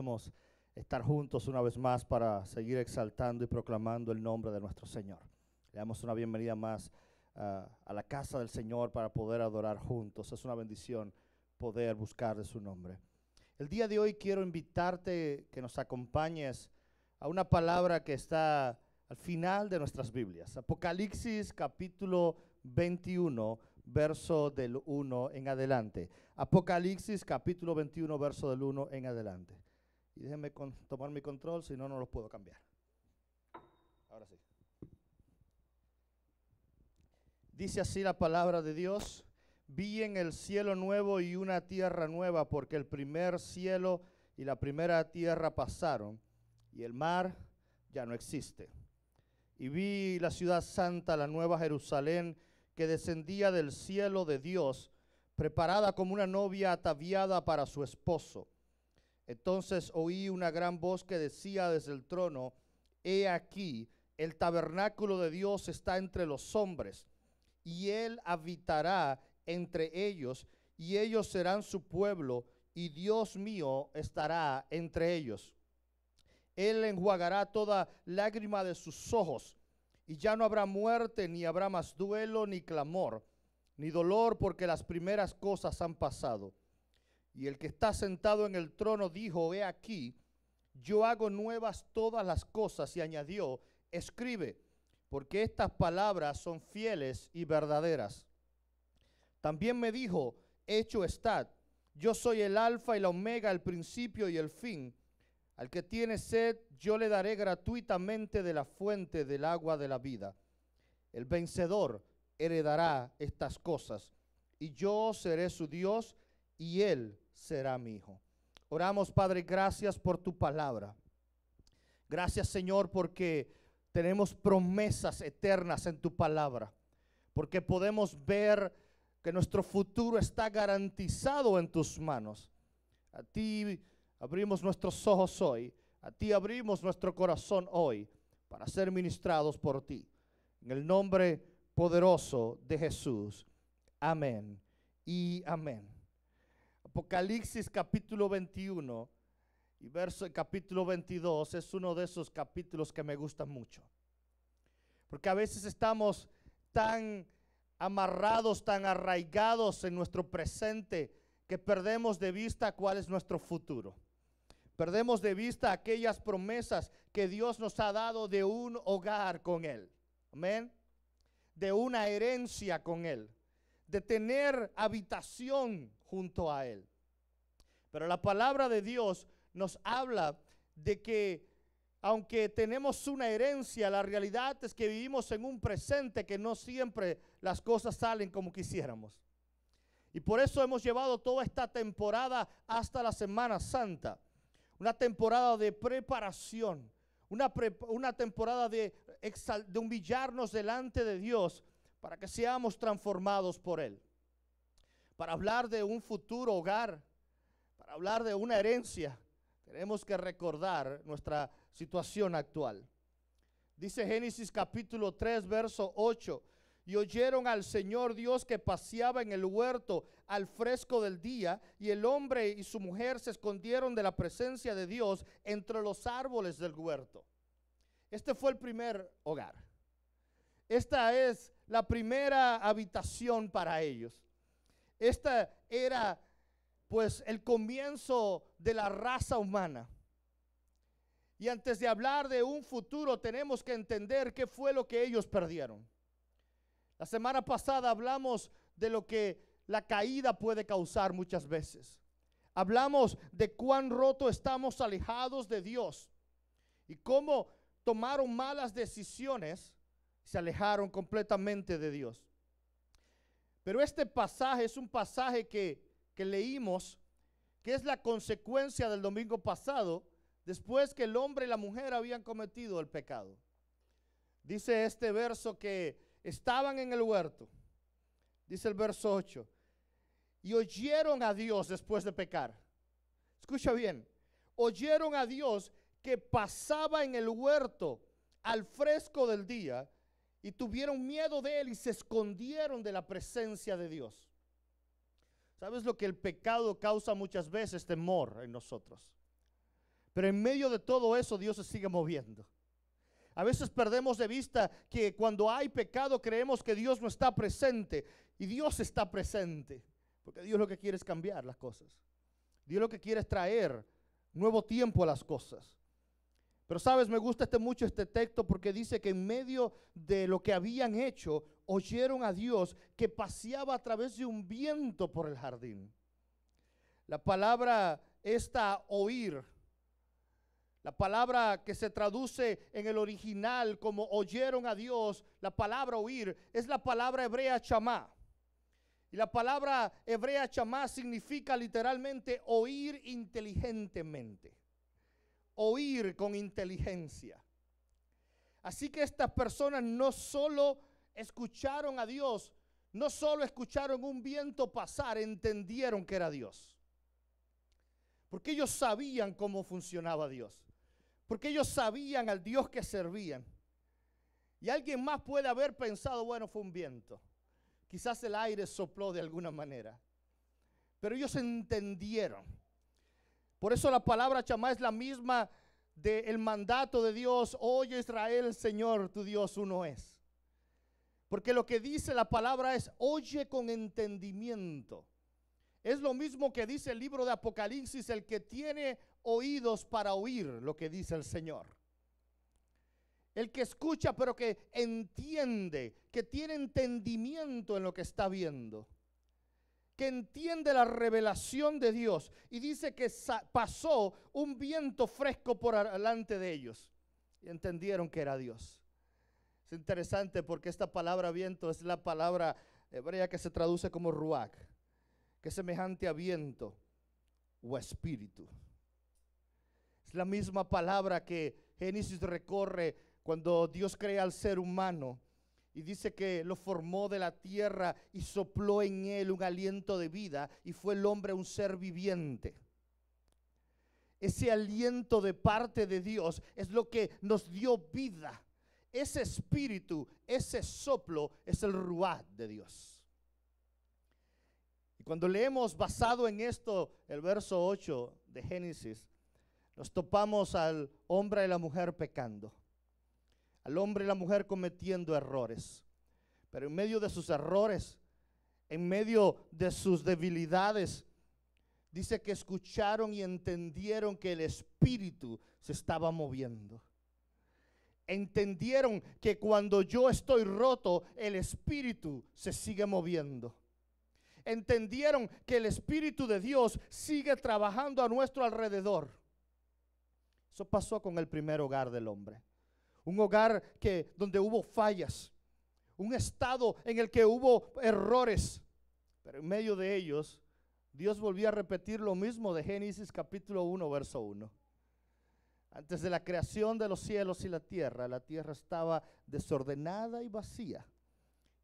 Podemos estar juntos una vez más para seguir exaltando y proclamando el nombre de nuestro Señor. Le damos una bienvenida más a la casa del Señor para poder adorar juntos. Es una bendición poder buscar de su nombre. El día de hoy quiero invitarte que nos acompañes a una palabra que está al final de nuestras Biblias. Apocalipsis capítulo 21, verso del 1 en adelante. Apocalipsis capítulo 21, verso del 1 en adelante. Y déjenme tomar mi control, si no, no los puedo cambiar. Ahora sí. Dice así la palabra de Dios: vi en el cielo nuevo y una tierra nueva, porque el primer cielo y la primera tierra pasaron, y el mar ya no existe. Y vi la ciudad santa, la nueva Jerusalén, que descendía del cielo de Dios, preparada como una novia ataviada para su esposo. Entonces oí una gran voz que decía desde el trono: he aquí, el tabernáculo de Dios está entre los hombres, y Él habitará entre ellos, y ellos serán su pueblo, y Dios mío estará entre ellos. Él enjuagará toda lágrima de sus ojos, y ya no habrá muerte, ni habrá más duelo, ni clamor, ni dolor, porque las primeras cosas han pasado. Y el que está sentado en el trono dijo: he aquí, yo hago nuevas todas las cosas. Y añadió: escribe, porque estas palabras son fieles y verdaderas. También me dijo: hecho está, yo soy el alfa y la omega, el principio y el fin. Al que tiene sed, yo le daré gratuitamente de la fuente del agua de la vida. El vencedor heredará estas cosas, y yo seré su Dios, y él será mi hijo. Oramos, Padre, gracias por tu palabra. Gracias, Señor, porque tenemos promesas eternas en tu palabra, porque podemos ver que nuestro futuro está garantizado en tus manos. A ti abrimos nuestros ojos hoy, a ti abrimos nuestro corazón hoy para ser ministrados por ti. En el nombre poderoso de Jesús. Amén y amén. Apocalipsis capítulo 21 y capítulo 22 es uno de esos capítulos que me gustan mucho. Porque a veces estamos tan amarrados, tan arraigados en nuestro presente, que perdemos de vista cuál es nuestro futuro. Perdemos de vista aquellas promesas que Dios nos ha dado de un hogar con Él. Amén. De una herencia con Él. De tener habitación junto a Él. Pero la palabra de Dios nos habla de que aunque tenemos una herencia, la realidad es que vivimos en un presente que no siempre las cosas salen como quisiéramos. Y por eso hemos llevado toda esta temporada hasta la Semana Santa. Una temporada de preparación, una temporada de humillarnos delante de Dios para que seamos transformados por Él. Para hablar de un futuro hogar, para hablar de una herencia, tenemos que recordar nuestra situación actual. Dice Génesis capítulo 3, verso 8. Y oyeron al Señor Dios que paseaba en el huerto al fresco del día, y el hombre y su mujer se escondieron de la presencia de Dios entre los árboles del huerto. Este fue el primer hogar. Esta es la primera habitación para ellos. Esta era pues el comienzo de la raza humana. Y antes de hablar de un futuro, tenemos que entender qué fue lo que ellos perdieron. La semana pasada hablamos de lo que la caída puede causar muchas veces. Hablamos de cuán roto estamos alejados de Dios y cómo tomaron malas decisiones y se alejaron completamente de Dios. Pero este pasaje es un pasaje que leímos, que es la consecuencia del domingo pasado, después que el hombre y la mujer habían cometido el pecado. Dice este verso que estaban en el huerto, dice el verso 8, y oyeron a Dios después de pecar. Escucha bien, oyeron a Dios que pasaba en el huerto al fresco del día, y tuvieron miedo de Él y se escondieron de la presencia de Dios. ¿Sabes lo que el pecado causa muchas veces? Temor en nosotros. Pero en medio de todo eso Dios se sigue moviendo. A veces perdemos de vista que cuando hay pecado creemos que Dios no está presente, y Dios está presente, porque Dios lo que quiere es cambiar las cosas. Dios lo que quiere es traer nuevo tiempo a las cosas. Pero sabes, me gusta mucho este texto porque dice que en medio de lo que habían hecho, oyeron a Dios que paseaba a través de un viento por el jardín. La palabra esta oír, la palabra que se traduce en el original como oyeron a Dios, la palabra oír, es la palabra hebrea chamá. Y la palabra hebrea chamá significa literalmente oír inteligentemente. Oír con inteligencia. Así que estas personas no solo escucharon a Dios, no solo escucharon un viento pasar, entendieron que era Dios. Porque ellos sabían cómo funcionaba Dios. Porque ellos sabían al Dios que servían. Y alguien más puede haber pensado, bueno, fue un viento. Quizás el aire sopló de alguna manera. Pero ellos entendieron. Por eso la palabra chamá es la misma del mandato de Dios. Oye Israel, el Señor tu Dios uno es. Porque lo que dice la palabra es oye con entendimiento. Es lo mismo que dice el libro de Apocalipsis, el que tiene oídos para oír lo que dice el Señor. El que escucha pero que entiende, que tiene entendimiento en lo que está viendo. Que entiende la revelación de Dios. Y dice que pasó un viento fresco por delante de ellos. Y entendieron que era Dios. Es interesante porque esta palabra viento es la palabra hebrea que se traduce como ruach, que es semejante a viento o espíritu. Es la misma palabra que Génesis recorre cuando Dios crea al ser humano y dice que lo formó de la tierra y sopló en él un aliento de vida y fue el hombre un ser viviente. Ese aliento de parte de Dios es lo que nos dio vida. Ese espíritu, ese soplo es el ruach de Dios. Y cuando leemos basado en esto el verso 8 de Génesis, nos topamos al hombre y la mujer pecando. Al hombre y la mujer cometiendo errores. Pero en medio de sus errores, en medio de sus debilidades, dice que escucharon y entendieron que el espíritu se estaba moviendo. Entendieron que cuando yo estoy roto, el espíritu se sigue moviendo. Entendieron que el espíritu de Dios sigue trabajando a nuestro alrededor. Eso pasó con el primer hogar del hombre. Un hogar donde hubo fallas, un estado en el que hubo errores, pero en medio de ellos Dios volvió a repetir lo mismo de Génesis capítulo 1 verso 1. Antes de la creación de los cielos y la tierra estaba desordenada y vacía,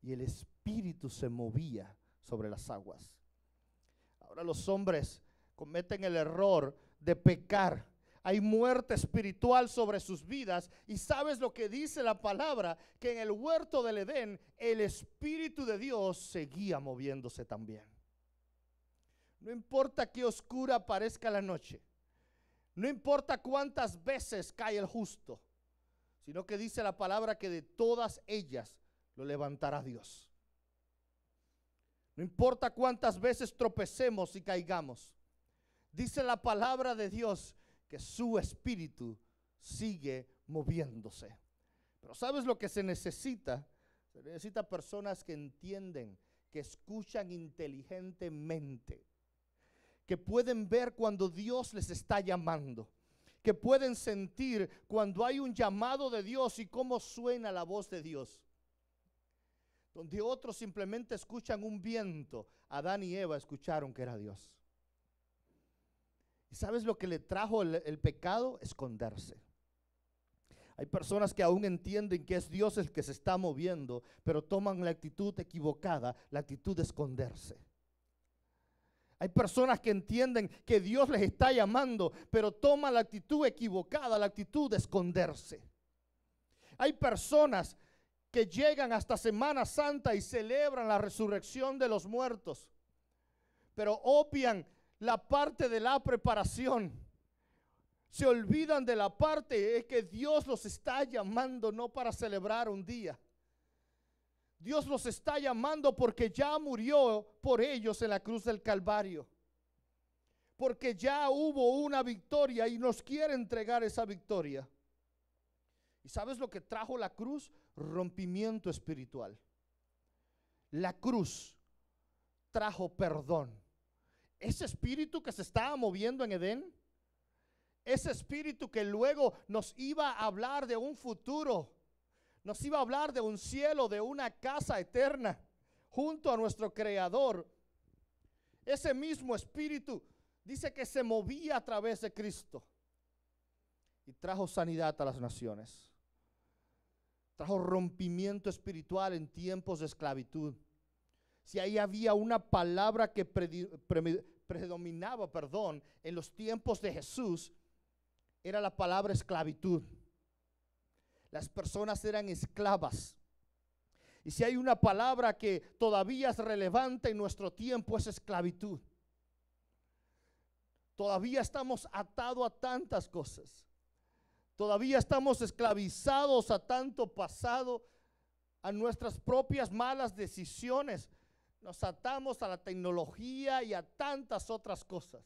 y el espíritu se movía sobre las aguas. Ahora los hombres cometen el error de pecar. Hay muerte espiritual sobre sus vidas. Y sabes lo que dice la palabra, que en el huerto del Edén el Espíritu de Dios seguía moviéndose también. No importa qué oscura parezca la noche, no importa cuántas veces cae el justo, sino que dice la palabra que de todas ellas lo levantará Dios. No importa cuántas veces tropecemos y caigamos, dice la palabra de Dios que su espíritu sigue moviéndose. Pero ¿sabes lo que se necesita? Se necesita personas que entienden, que escuchan inteligentemente, que pueden ver cuando Dios les está llamando, que pueden sentir cuando hay un llamado de Dios y cómo suena la voz de Dios. Donde otros simplemente escuchan un viento, Adán y Eva escucharon que era Dios. ¿Y sabes lo que le trajo el pecado? Esconderse. Hay personas que aún entienden que es Dios el que se está moviendo, pero toman la actitud equivocada, la actitud de esconderse. Hay personas que entienden que Dios les está llamando, pero toman la actitud equivocada, la actitud de esconderse. Hay personas que llegan hasta Semana Santa y celebran la resurrección de los muertos, pero obvian la parte de la preparación. Se olvidan de la parte que Dios los está llamando no para celebrar un día. Dios los está llamando porque ya murió por ellos en la cruz del Calvario. Porque ya hubo una victoria y nos quiere entregar esa victoria. ¿Y sabes lo que trajo la cruz? Rompimiento espiritual. La cruz trajo perdón. Ese espíritu que se estaba moviendo en Edén, ese espíritu que luego nos iba a hablar de un futuro, nos iba a hablar de un cielo, de una casa eterna junto a nuestro Creador. Ese mismo espíritu dice que se movía a través de Cristo y trajo sanidad a las naciones. Trajo rompimiento espiritual en tiempos de esclavitud. Si ahí había una palabra que predominaba, en los tiempos de Jesús, era la palabra esclavitud. Las personas eran esclavas. Y si hay una palabra que todavía es relevante en nuestro tiempo, es esclavitud. Todavía estamos atados a tantas cosas. Todavía estamos esclavizados a tanto pasado, a nuestras propias malas decisiones. Nos atamos a la tecnología y a tantas otras cosas.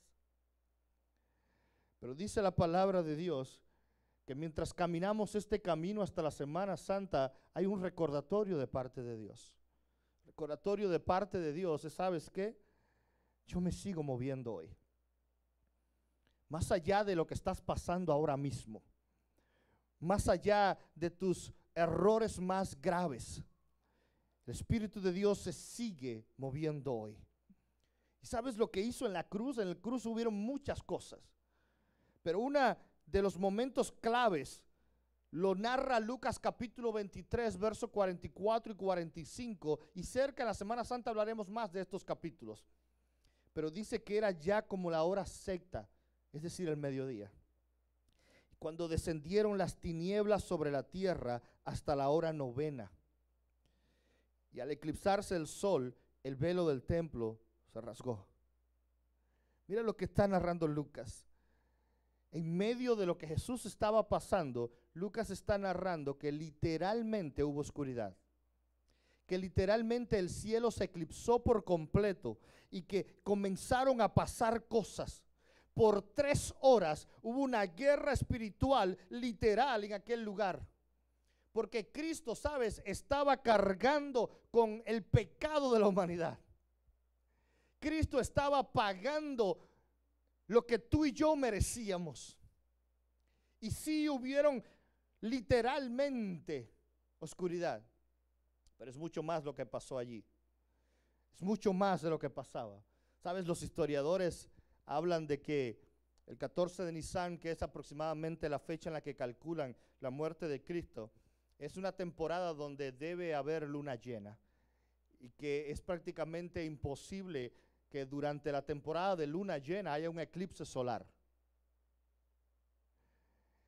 Pero dice la palabra de Dios que mientras caminamos este camino hasta la Semana Santa, hay un recordatorio de parte de Dios. Recordatorio de parte de Dios es, ¿sabes qué? Yo me sigo moviendo hoy. Más allá de lo que estás pasando ahora mismo, más allá de tus errores más graves, el Espíritu de Dios se sigue moviendo hoy. ¿Y sabes lo que hizo en la cruz? En la cruz hubieron muchas cosas, pero una de los momentos claves lo narra Lucas capítulo 23, versos 44 y 45, y cerca de la Semana Santa hablaremos más de estos capítulos. Pero dice que era ya como la hora sexta, es decir, el mediodía, cuando descendieron las tinieblas sobre la tierra hasta la hora novena. Y al eclipsarse el sol, el velo del templo se rasgó. Mira lo que está narrando Lucas. En medio de lo que Jesús estaba pasando, Lucas está narrando que literalmente hubo oscuridad. Que literalmente el cielo se eclipsó por completo y que comenzaron a pasar cosas. Por 3 horas hubo una guerra espiritual literal en aquel lugar. Porque Cristo, ¿sabes?, estaba cargando con el pecado de la humanidad. Cristo estaba pagando lo que tú y yo merecíamos. Y sí hubieron literalmente oscuridad. Pero es mucho más lo que pasó allí. Es mucho más de lo que pasaba. ¿Sabes? Los historiadores hablan de que el 14 de Nisan, que es aproximadamente la fecha en la que calculan la muerte de Cristo, es una temporada donde debe haber luna llena y que es prácticamente imposible que durante la temporada de luna llena haya un eclipse solar.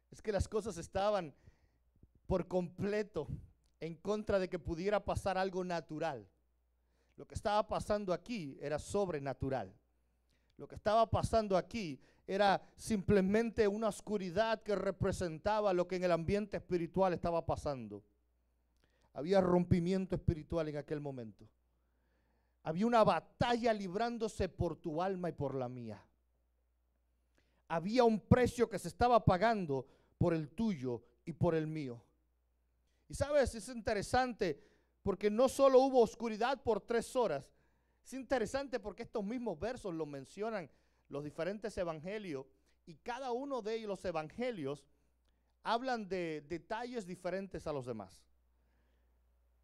Es que las cosas estaban por completo en contra de que pudiera pasar algo natural. Lo que estaba pasando aquí era sobrenatural. Lo que estaba pasando aquí era simplemente una oscuridad que representaba lo que en el ambiente espiritual estaba pasando. Había rompimiento espiritual en aquel momento. Había una batalla librándose por tu alma y por la mía. Había un precio que se estaba pagando por el tuyo y por el mío. Y sabes, es interesante porque no solo hubo oscuridad por 3 horas. Es interesante porque estos mismos versos lo mencionan los diferentes evangelios, y cada uno de ellos, los evangelios, hablan de detalles diferentes a los demás.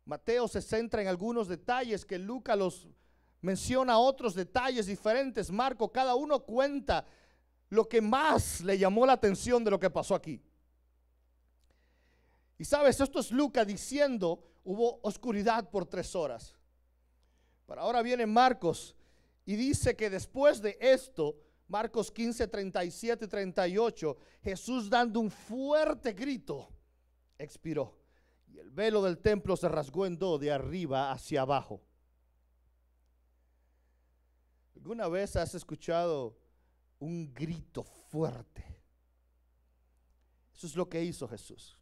Mateo se centra en algunos detalles que Lucas los menciona, otros detalles diferentes. Marco, cada uno cuenta lo que más le llamó la atención de lo que pasó aquí. Y sabes, esto es Lucas diciendo, hubo oscuridad por 3 horas. Pero ahora viene Marcos y dice que después de esto, Marcos 15, 37 y 38, Jesús dando un fuerte grito, expiró. Y el velo del templo se rasgó en 2 de arriba hacia abajo. ¿Alguna vez has escuchado un grito fuerte? Eso es lo que hizo Jesús.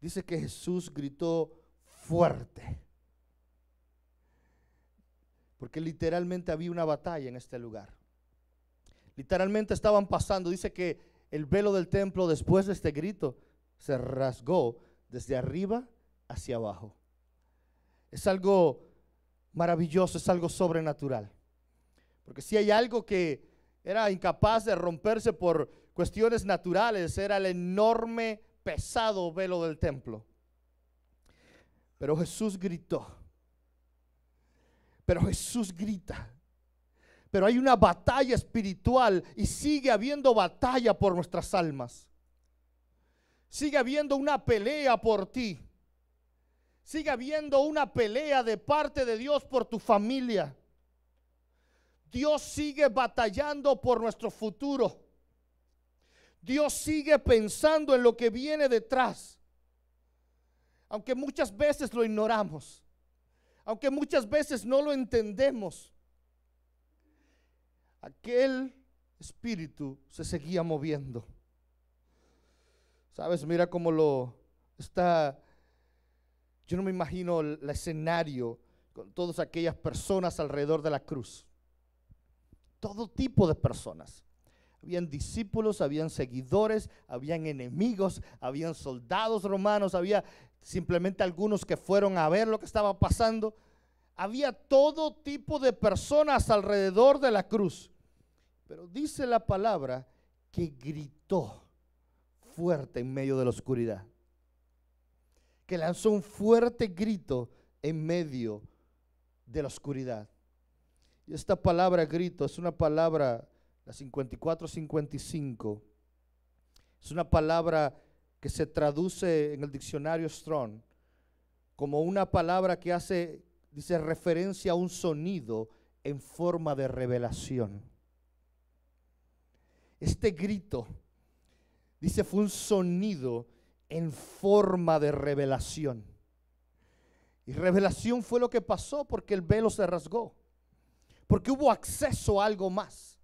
Dice que Jesús gritó fuerte, porque literalmente había una batalla en este lugar. Literalmente estaban pasando. Dice que el velo del templo, después de este grito, se rasgó desde arriba hacia abajo. Es algo maravilloso, es algo sobrenatural. Porque si hay algo que era incapaz de romperse por cuestiones naturales, era el enorme, pesado velo del templo. Pero Jesús gritó. Pero Jesús grita. Pero hay una batalla espiritual y sigue habiendo batalla por nuestras almas. Sigue habiendo una pelea por ti. Sigue habiendo una pelea de parte de Dios por tu familia. Dios sigue batallando por nuestro futuro. Dios sigue pensando en lo que viene detrás. Aunque muchas veces lo ignoramos. Aunque muchas veces no lo entendemos. Aquel espíritu se seguía moviendo. ¿Sabes? Mira cómo lo está. Yo no me imagino el escenario con todas aquellas personas alrededor de la cruz. Todo tipo de personas. Habían discípulos, habían seguidores, habían enemigos, habían soldados romanos, había simplemente algunos que fueron a ver lo que estaba pasando. Había todo tipo de personas alrededor de la cruz. Pero dice la palabra que gritó fuerte en medio de la oscuridad. Que lanzó un fuerte grito en medio de la oscuridad. Y esta palabra grito es una palabra, la 54-55, es una palabra que se traduce en el diccionario Strong como una palabra que dice referencia a un sonido en forma de revelación. Este grito, dice, fue un sonido en forma de revelación. Y revelación fue lo que pasó porque el velo se rasgó. Porque hubo acceso a algo más.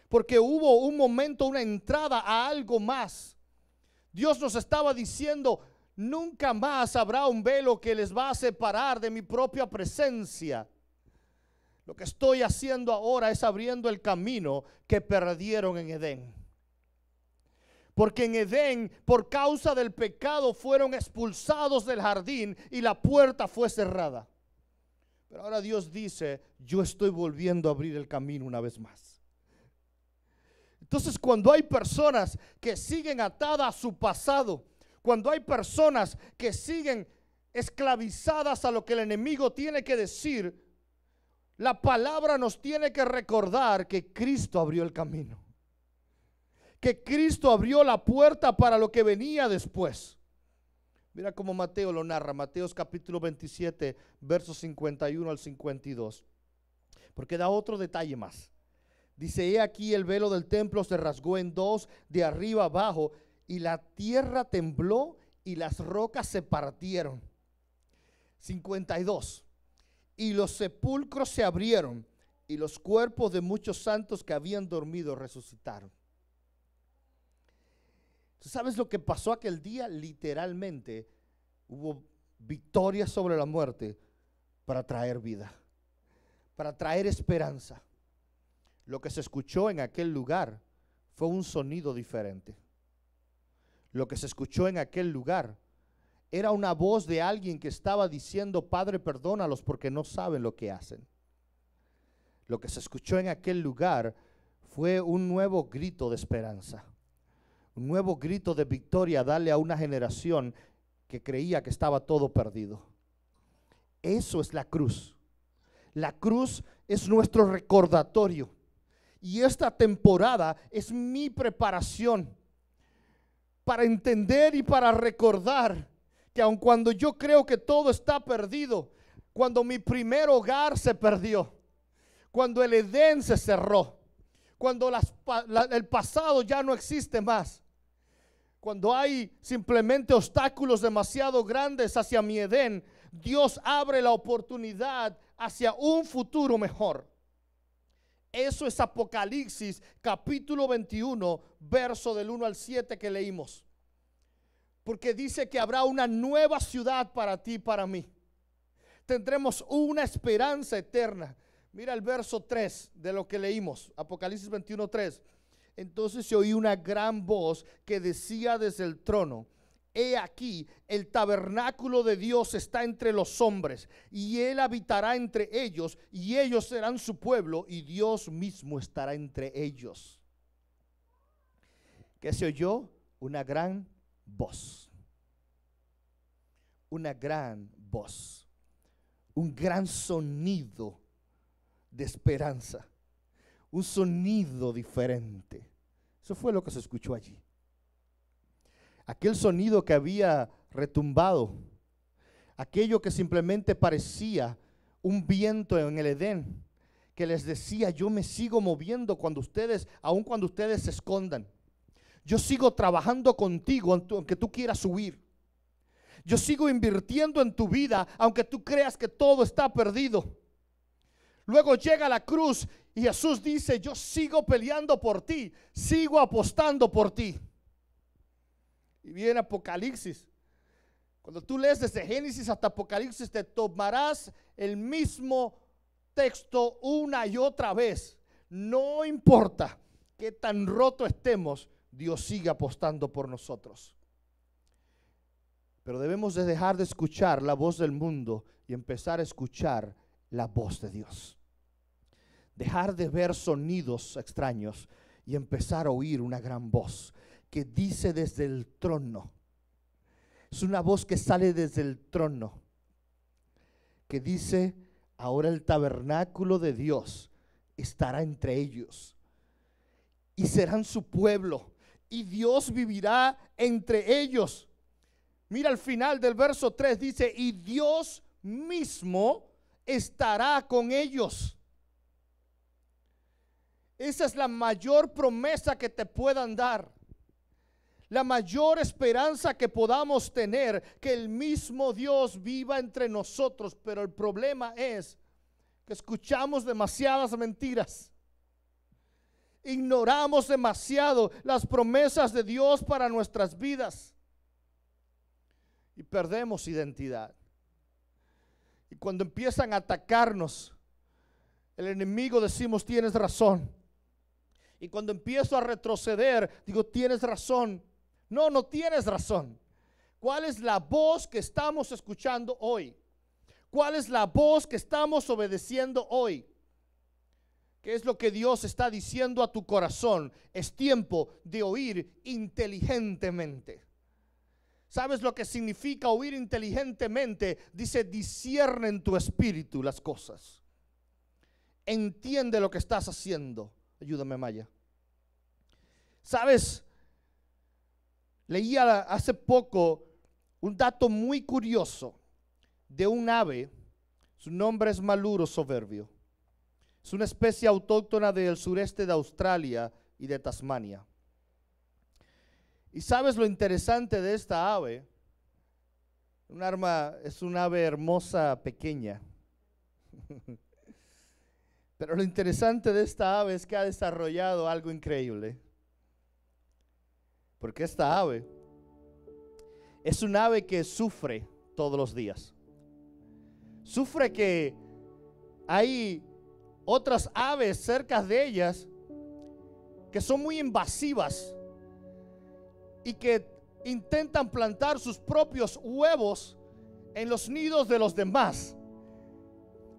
Porque hubo un momento, una entrada a algo más. Dios nos estaba diciendo, nunca más habrá un velo que les va a separar de mi propia presencia. Lo que estoy haciendo ahora es abriendo el camino que perdieron en Edén. Porque en Edén, por causa del pecado, fueron expulsados del jardín y la puerta fue cerrada. Pero ahora Dios dice, yo estoy volviendo a abrir el camino una vez más. Entonces, cuando hay personas que siguen atadas a su pasado, cuando hay personas que siguen esclavizadas a lo que el enemigo tiene que decir, la palabra nos tiene que recordar que Cristo abrió el camino. Que Cristo abrió la puerta para lo que venía después. Mira cómo Mateo lo narra, Mateo capítulo 27, versos 51 al 52. Porque da otro detalle más. Dice, he aquí el velo del templo se rasgó en dos, de arriba abajo, y la tierra tembló y las rocas se partieron. 52. Y los sepulcros se abrieron y los cuerpos de muchos santos que habían dormido resucitaron. ¿Tú sabes lo que pasó aquel día? Literalmente hubo victoria sobre la muerte para traer vida, para traer esperanza. Lo que se escuchó en aquel lugar fue un sonido diferente. Lo que se escuchó en aquel lugar era una voz de alguien que estaba diciendo, Padre, perdónalos porque no saben lo que hacen. Lo que se escuchó en aquel lugar fue un nuevo grito de esperanza. Un nuevo grito de victoria, darle a una generación que creía que estaba todo perdido. Eso es la cruz. La cruz es nuestro recordatorio. Y esta temporada es mi preparación para entender y para recordar que aun cuando yo creo que todo está perdido, cuando mi primer hogar se perdió, cuando el Edén se cerró, cuando el pasado ya no existe más, cuando hay simplemente obstáculos demasiado grandes hacia mi Edén, Dios abre la oportunidad hacia un futuro mejor. Eso es Apocalipsis capítulo 21, verso del 1 al 7 que leímos. Porque dice que habrá una nueva ciudad para ti y para mí. Tendremos una esperanza eterna. Mira el verso 3 de lo que leímos, Apocalipsis 21, 3. Entonces se oí una gran voz que decía desde el trono: he aquí, el tabernáculo de Dios está entre los hombres, y Él habitará entre ellos, y ellos serán su pueblo, y Dios mismo estará entre ellos. ¿Qué se oyó? Una gran voz. Una gran voz. Un gran sonido de esperanza. Un sonido diferente. Eso fue lo que se escuchó allí. Aquel sonido que había retumbado, aquello que simplemente parecía un viento en el Edén, que les decía: yo me sigo moviendo aun cuando ustedes se escondan. Yo sigo trabajando contigo aunque tú quieras huir. Yo sigo invirtiendo en tu vida aunque tú creas que todo está perdido. Luego llega la cruz y Jesús dice: yo sigo peleando por ti, sigo apostando por ti. Y viene Apocalipsis. Cuando tú lees desde Génesis hasta Apocalipsis, te tomarás el mismo texto una y otra vez. No importa qué tan roto estemos, Dios sigue apostando por nosotros. Pero debemos de dejar de escuchar la voz del mundo y empezar a escuchar la voz de Dios. Dejar de ver sonidos extraños y empezar a oír una gran voz que dice desde el trono. Es una voz que sale desde el trono, que dice: ahora el tabernáculo de Dios estará entre ellos, y serán su pueblo, y Dios vivirá entre ellos. Mira al final del verso 3, dice: y Dios mismo estará con ellos. Esa es la mayor promesa que te puedan dar. La mayor esperanza que podamos tener, que el mismo Dios viva entre nosotros. Pero el problema es que escuchamos demasiadas mentiras. Ignoramos demasiado las promesas de Dios para nuestras vidas. Y perdemos identidad. Y cuando empiezan a atacarnos, el enemigo decimos: tienes razón. Y cuando empiezo a retroceder, digo: tienes razón. No, no tienes razón. ¿Cuál es la voz que estamos escuchando hoy? ¿Cuál es la voz que estamos obedeciendo hoy? ¿Qué es lo que Dios está diciendo a tu corazón? Es tiempo de oír inteligentemente. ¿Sabes lo que significa oír inteligentemente? Dice: discierne en tu espíritu las cosas. Entiende lo que estás haciendo. Ayúdame, Maya. ¿Sabes? Leía hace poco un dato muy curioso de un ave. Su nombre es maluro soberbio. Es una especie autóctona del sureste de Australia y de Tasmania. ¿Y sabes lo interesante de esta ave? Es una ave hermosa, pequeña. Pero lo interesante de esta ave es que ha desarrollado algo increíble. Porque esta ave es un ave que sufre todos los días. Sufre que hay otras aves cerca de ellas que son muy invasivas y que intentan plantar sus propios huevos en los nidos de los demás,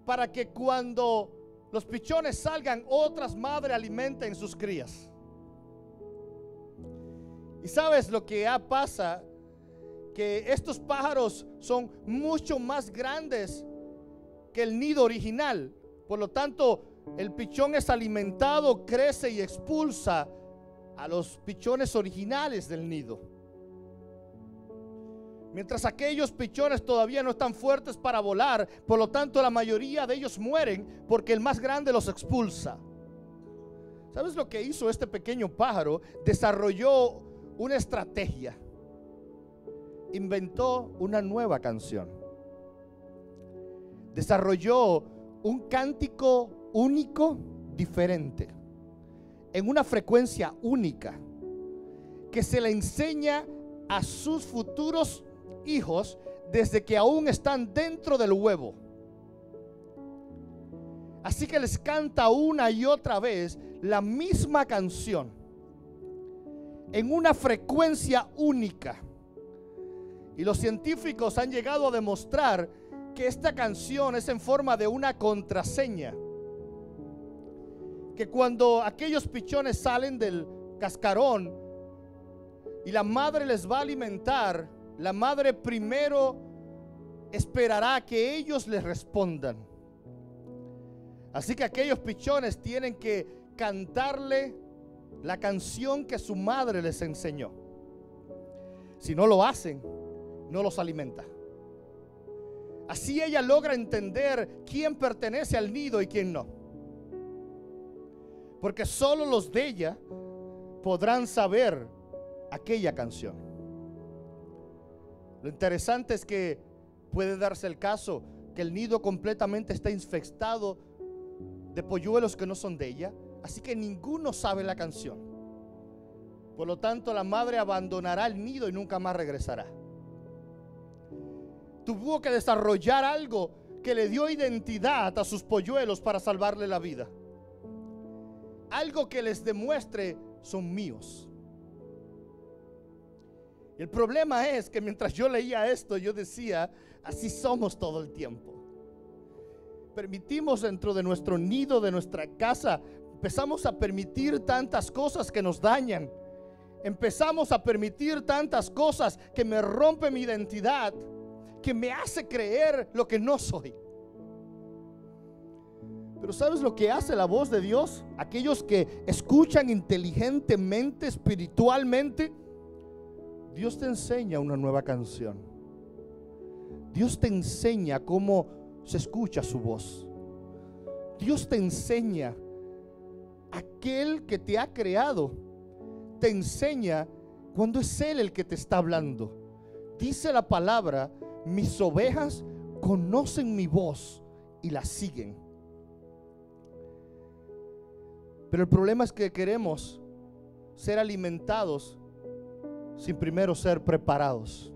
para que cuando los pichones salgan, otras madres alimenten sus crías. Y sabes lo que pasa, que estos pájaros son mucho más grandes que el nido original. Por lo tanto, el pichón es alimentado, crece y expulsa a los pichones originales del nido. Mientras aquellos pichones todavía no están fuertes para volar, por lo tanto la mayoría de ellos mueren porque el más grande los expulsa. ¿Sabes lo que hizo este pequeño pájaro? Desarrolló una estrategia. Inventó una nueva canción. Desarrolló un cántico único, diferente, en una frecuencia única, que se le enseña a sus futuros hijos desde que aún están dentro del huevo. Así que les canta una y otra vez la misma canción en una frecuencia única. Y los científicos han llegado a demostrar que esta canción es en forma de una contraseña, que cuando aquellos pichones salen del cascarón y la madre les va a alimentar, la madre primero esperará que ellos les respondan. Así que aquellos pichones tienen que cantarle la canción que su madre les enseñó. Si no lo hacen, no los alimenta. Así ella logra entender quién pertenece al nido y quién no, porque solo los de ella podrán saber aquella canción. Lo interesante es que puede darse el caso que el nido completamente está infestado de polluelos que no son de ella, así que ninguno sabe la canción. Por lo tanto, la madre abandonará el nido y nunca más regresará. Tuvo que desarrollar algo que le dio identidad a sus polluelos para salvarle la vida. Algo que les demuestre: son míos. El problema es que mientras yo leía esto, yo decía: así somos todo el tiempo. Permitimos dentro de nuestro nido, de nuestra casa, empezamos a permitir tantas cosas que nos dañan. Empezamos a permitir tantas cosas que me rompen mi identidad, que me hace creer lo que no soy. Pero ¿sabes lo que hace la voz de Dios? Aquellos que escuchan inteligentemente, espiritualmente, Dios te enseña una nueva canción. Dios te enseña cómo se escucha su voz. Dios te enseña, aquel que te ha creado te enseña cuando es Él el que te está hablando. Dice la palabra: mis ovejas conocen mi voz y la siguen. Pero el problema es que queremos ser alimentados sin primero ser preparados.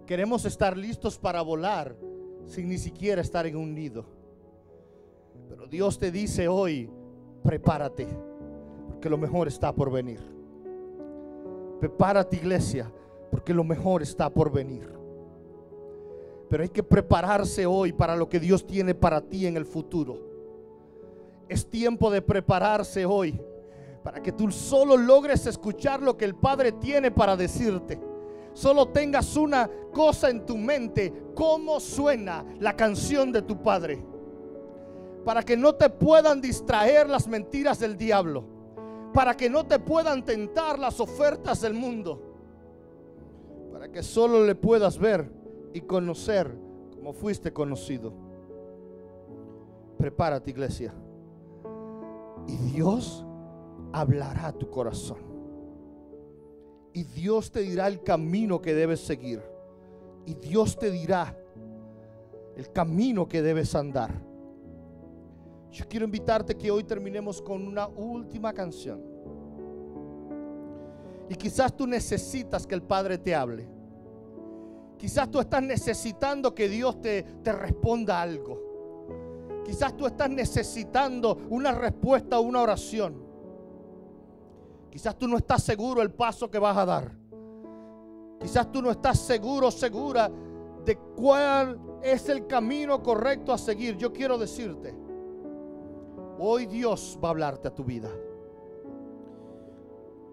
Queremos estar listos para volar sin ni siquiera estar en un nido. Pero Dios te dice hoy: prepárate, porque lo mejor está por venir. Prepárate, iglesia, porque lo mejor está por venir. Pero hay que prepararse hoy para lo que Dios tiene para ti en el futuro. Es tiempo de prepararse hoy para que tú solo logres escuchar lo que el Padre tiene para decirte. Solo tengas una cosa en tu mente: cómo suena la canción de tu Padre, para que no te puedan distraer las mentiras del diablo, para que no te puedan tentar las ofertas del mundo, para que solo le puedas ver y conocer como fuiste conocido. Prepárate, iglesia, y Dios hablará a tu corazón. Y Dios te dirá el camino que debes seguir. Y Dios te dirá el camino que debes andar. Yo quiero invitarte que hoy terminemos con una última canción. Y quizás tú necesitas que el Padre te hable. Quizás tú estás necesitando que Dios te responda algo. Quizás tú estás necesitando una respuesta a una oración. Quizás tú no estás seguro el paso que vas a dar. Quizás tú no estás seguro, segura de cuál es el camino correcto a seguir. Yo quiero decirte: hoy Dios va a hablarte a tu vida.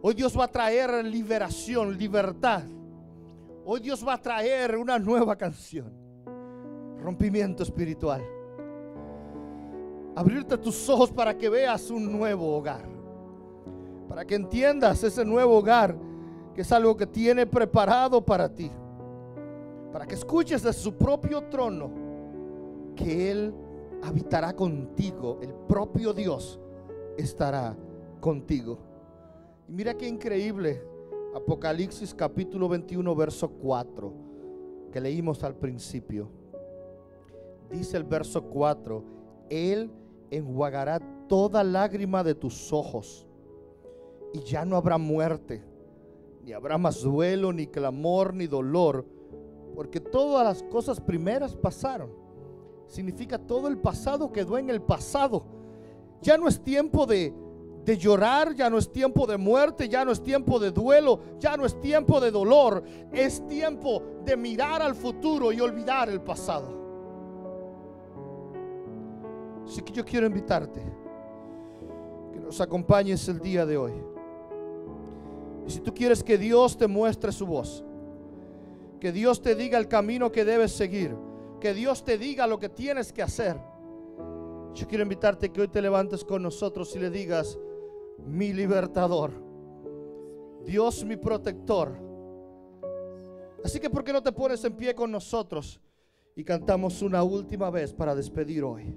Hoy Dios va a traer liberación, libertad. Hoy Dios va a traer una nueva canción, rompimiento espiritual. Abrirte tus ojos para que veas un nuevo hogar, para que entiendas ese nuevo hogar que es algo que tiene preparado para ti, para que escuches de su propio trono que Él habitará contigo. El propio Dios estará contigo. Y mira qué increíble, Apocalipsis capítulo 21 verso 4 que leímos al principio. Dice el verso 4: Él enjuagará toda lágrima de tus ojos, y ya no habrá muerte, ni habrá más duelo, ni clamor, ni dolor, porque todas las cosas primeras pasaron. Significa todo el pasado quedó en el pasado. Ya no es tiempo de llorar, ya no es tiempo de muerte, ya no es tiempo de duelo, ya no es tiempo de dolor. Es tiempo de mirar al futuro y olvidar el pasado. Así que yo quiero invitarte que nos acompañes el día de hoy. Y si tú quieres que Dios te muestre su voz, que Dios te diga el camino que debes seguir, que Dios te diga lo que tienes que hacer, yo quiero invitarte que hoy te levantes con nosotros y le digas: mi libertador, Dios mi protector. Así que ¿por qué no te pones en pie con nosotros y cantamos una última vez para despedir hoy?